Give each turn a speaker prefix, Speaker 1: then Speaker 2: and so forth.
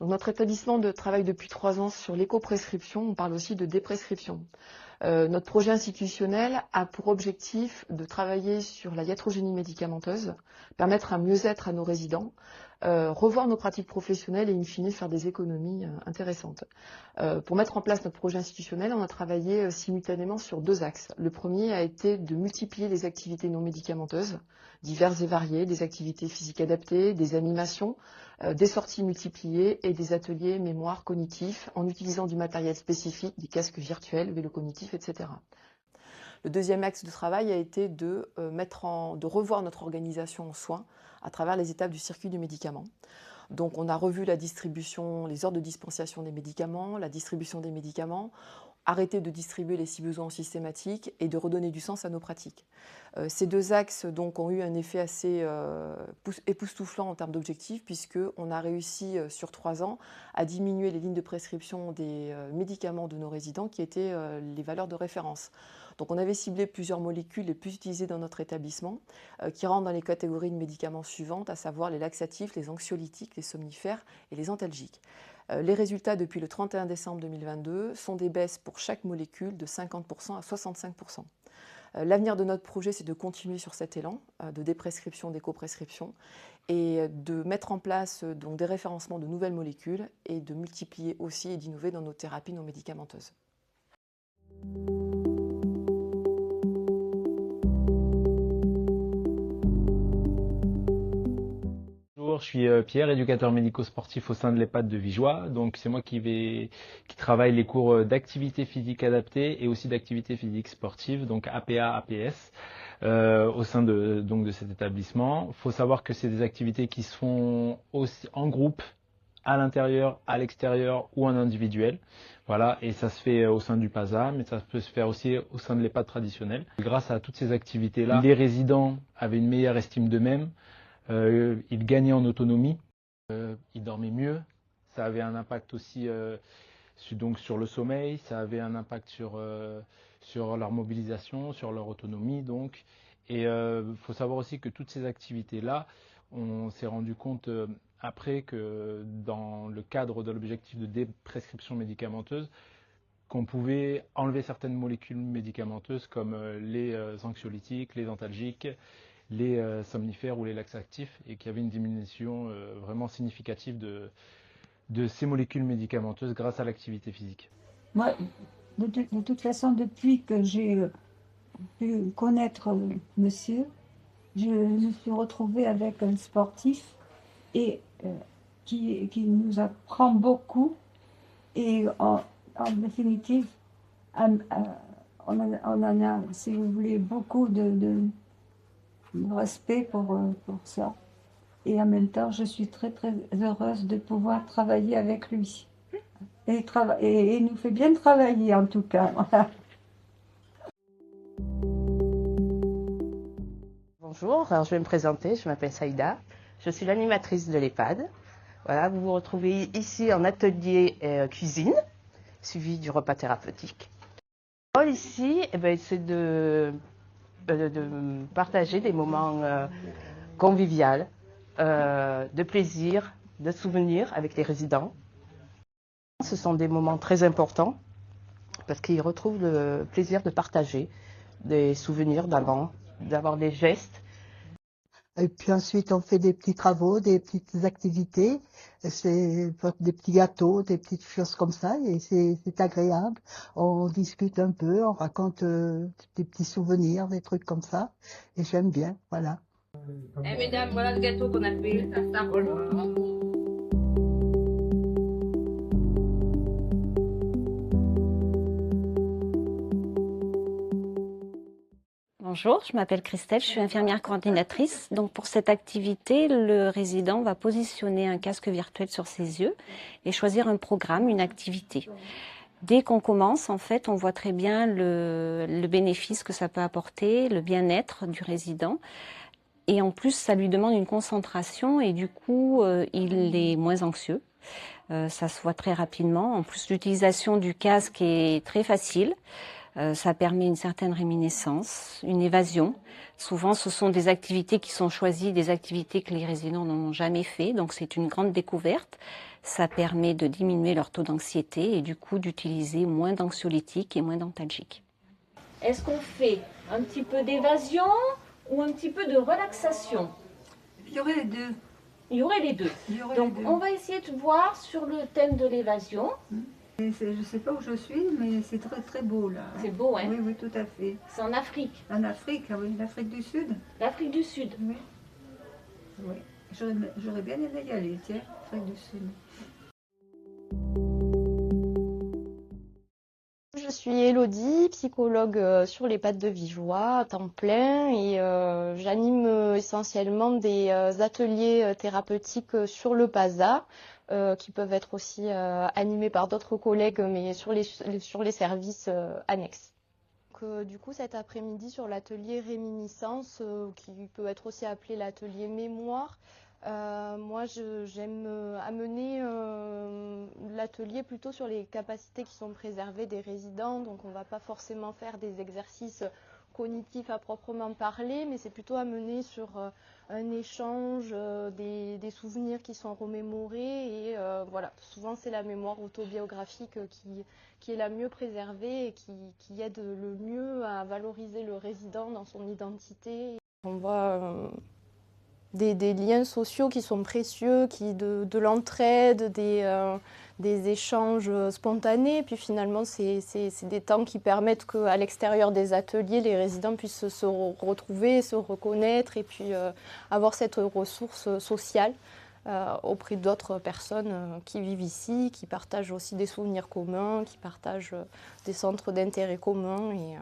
Speaker 1: Donc, notre établissement travaille depuis 3 ans sur l'éco-prescription, on parle aussi de déprescription. Notre projet institutionnel a pour objectif de travailler sur la iatrogénie médicamenteuse, permettre un mieux-être à nos résidents, revoir nos pratiques professionnelles et in fine faire des économies intéressantes. Pour mettre en place notre projet institutionnel, on a travaillé simultanément sur 2 axes. Le premier a été de multiplier les activités non médicamenteuses, diverses et variées, des activités physiques adaptées, des animations, des sorties multipliées et des ateliers mémoire cognitifs en utilisant du matériel spécifique, des casques virtuels, vélos cognitifs, etc. Le deuxième axe de travail a été de revoir notre organisation en soins à travers les étapes du circuit du médicament. Donc on a revu la distribution, les ordres de dispensation des médicaments, la distribution des médicaments, arrêter de distribuer les si besoins systématiques et de redonner du sens à nos pratiques. Ces 2 axes donc, ont eu un effet assez époustouflant en termes d'objectifs puisqu'on a réussi sur 3 ans à diminuer les lignes de prescription des médicaments de nos résidents qui étaient les valeurs de référence. Donc on avait ciblé plusieurs molécules les plus utilisées dans notre établissement qui rentrent dans les catégories de médicaments suivantes, à savoir les laxatifs, les anxiolytiques, les somnifères et les antalgiques. Les résultats depuis le 31 décembre 2022 sont des baisses pour chaque molécule de 50% à 65%. L'avenir de notre projet, c'est de continuer sur cet élan de déprescription, d'éco-prescription et de mettre en place donc, des référencements de nouvelles molécules et de multiplier aussi et d'innover dans nos thérapies non médicamenteuses.
Speaker 2: Bonjour, je suis Pierre, éducateur médico-sportif au sein de l'EHPAD de Vigeois. Donc c'est moi qui travaille les cours d'activité physique adaptée et aussi d'activité physique sportive, donc APA, APS, au sein de cet établissement. Il faut savoir que c'est des activités qui se font aussi en groupe, à l'intérieur, à l'extérieur ou en individuel. Voilà, et ça se fait au sein du PASA, mais ça peut se faire aussi au sein de l'EHPAD traditionnel. Grâce à toutes ces activités-là, les résidents avaient une meilleure estime d'eux-mêmes. Ils gagnaient en autonomie, ils dormaient mieux, ça avait un impact aussi donc sur le sommeil, ça avait un impact sur leur mobilisation, sur leur autonomie donc. Et il faut savoir aussi que toutes ces activités-là, on s'est rendu compte après que dans le cadre de l'objectif de déprescription médicamenteuse, qu'on pouvait enlever certaines molécules médicamenteuses comme les anxiolytiques, les antalgiques, les somnifères ou les laxatifs et qu'il y avait une diminution vraiment significative de ces molécules médicamenteuses grâce à l'activité physique.
Speaker 3: Moi, de toute façon, depuis que j'ai pu connaître monsieur, je me suis retrouvée avec un sportif et qui nous apprend beaucoup et en définitive, on en a, si vous voulez, beaucoup de respect pour ça. Et en même temps, je suis très très heureuse de pouvoir travailler avec lui. Et il nous fait bien travailler en tout cas.
Speaker 4: Bonjour, alors je vais me présenter, je m'appelle Saïda, je suis l'animatrice de l'EHPAD. Voilà, vous vous retrouvez ici en atelier cuisine, suivi du repas thérapeutique. Le rôle ici, c'est de partager des moments conviviaux, de plaisir, de souvenirs avec les résidents. Ce sont des moments très importants parce qu'ils retrouvent le plaisir de partager des souvenirs d'avant, d'avoir des gestes.
Speaker 5: Et puis ensuite, on fait des petits travaux, des petites activités, c'est des petits gâteaux, des petites choses comme ça, et c'est agréable. On discute un peu, on raconte des petits souvenirs, des trucs comme ça, et j'aime bien, voilà.
Speaker 6: Eh mesdames, voilà le gâteau qu'on a fait.
Speaker 7: Bonjour, je m'appelle Christelle, je suis infirmière coordinatrice. Donc pour cette activité, le résident va positionner un casque virtuel sur ses yeux et choisir un programme, une activité. Dès qu'on commence, en fait, on voit très bien le bénéfice que ça peut apporter, le bien-être du résident. Et en plus, ça lui demande une concentration et du coup, il est moins anxieux. Ça se voit très rapidement. En plus, l'utilisation du casque est très facile. Ça permet une certaine réminiscence, une évasion. Souvent, ce sont des activités qui sont choisies, des activités que les résidents n'ont jamais fait. Donc, c'est une grande découverte. Ça permet de diminuer leur taux d'anxiété et du coup d'utiliser moins d'anxiolytiques et moins d'antalgiques.
Speaker 8: Est-ce qu'on fait un petit peu d'évasion ou un petit peu de relaxation?
Speaker 3: Il y aurait les deux.
Speaker 8: Il y aurait les deux. Donc, on va essayer de voir sur le thème de l'évasion.
Speaker 3: Je ne sais pas où je suis, mais c'est très très beau là.
Speaker 8: C'est beau, hein?
Speaker 3: Oui, oui, tout à fait.
Speaker 8: C'est en Afrique.
Speaker 3: En Afrique, ah oui, l'Afrique du Sud.
Speaker 8: L'Afrique du Sud.
Speaker 3: Oui. Oui. J'aurais bien aimé y aller, tiens, Afrique du Sud.
Speaker 9: Je suis Élodie, psychologue sur les pattes de Vigeois à temps plein et j'anime essentiellement des ateliers thérapeutiques sur le PASA qui peuvent être aussi animés par d'autres collègues mais sur les services annexes. Donc, du coup cet après-midi sur l'atelier réminiscence qui peut être aussi appelé l'atelier mémoire, moi, j'aime amener l'atelier plutôt sur les capacités qui sont préservées des résidents. Donc, on ne va pas forcément faire des exercices cognitifs à proprement parler, mais c'est plutôt amener sur un échange, des souvenirs qui sont remémorés. Et voilà, souvent, c'est la mémoire autobiographique qui est la mieux préservée et qui aide le mieux à valoriser le résident dans son identité. On voit des liens sociaux qui sont précieux, de l'entraide, des échanges spontanés. Puis finalement, c'est des temps qui permettent qu'à l'extérieur des ateliers, les résidents puissent se retrouver, se reconnaître et puis avoir cette ressource sociale auprès d'autres personnes qui vivent ici, qui partagent aussi des souvenirs communs, qui partagent des centres d'intérêt communs. Et